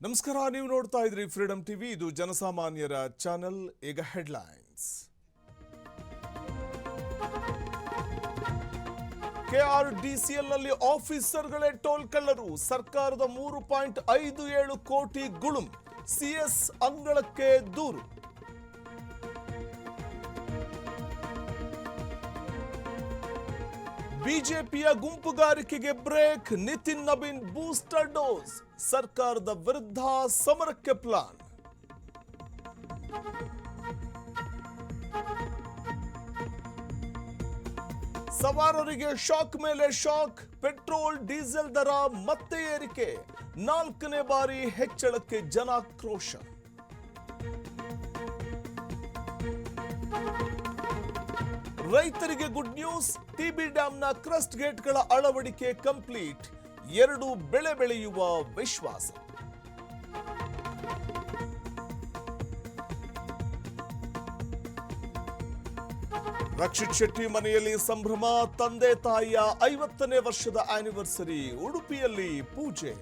ನಮಸ್ಕಾರ, ನೀವು ನೋಡ್ತಾ ಇದ್ರಿ ಫ್ರೀಡಂ ಟಿವಿ. ಇದು ಜನಸಾಮಾನ್ಯರ ಚಾನೆಲ್. ಈಗ ಹೆಡ್ಲೈನ್ಸ್. ಕೆಆರ್ಡಿಸಿಎಲ್ ನಲ್ಲಿ ಆಫೀಸರ್ಗಳೇ ಟೋಲ್ ಕಳ್ಳರು. ಸರ್ಕಾರದ 3.57 ಕೋಟಿ ಗುಳುಂ. ಸಿಎಸ್ ಅಂಗಳಕ್ಕೆ ದೂರು. ಬಿಜೆಪಿಯ ಗುಂಪುಗಾರಿಕೆಗೆ break. Nitin Nabin booster dose. ಸರ್ಕಾರದ ವಿರುದ್ಧ ಸಮರಕ್ಕೆ ಪ್ಲಾನ್. ಸವಾರರಿಗೆ ಶಾಕ್ ಮೇಲೆ ಶಾಕ್. ಪೆಟ್ರೋಲ್ ಡೀಸೆಲ್ ದರ ಮತ್ತೆ ಏರಿಕೆ. 4ನೇ ಬಾರಿ ಹೆಚ್ಚಳಕ್ಕೆ ಜನಾಕ್ರೋಶ. ರೈತರಿಗೆ ಗುಡ್ ನ್ಯೂಸ್. ಟಿಬಿ ಡ್ಯಾಂನ ಕ್ರಸ್ಟ್ ಗೇಟ್ಗಳ ಅಳವಡಿಕೆ ಕಂಪ್ಲೀಟ್. 2 ಬೆಳೆ ಬೆಳೆಯುವ ವಿಶ್ವಾಸ. ರಕ್ಷಿತ್ ಶೆಟ್ಟಿ ಮನೆಯಲ್ಲಿ ಸಂಭ್ರಮ. ತಂದೆ ತಾಯಿಯ 50ನೇ ವರ್ಷದ ಆನಿವರ್ಸರಿ. ಉಡುಪಿಯಲ್ಲಿ ಪೂಜೆ.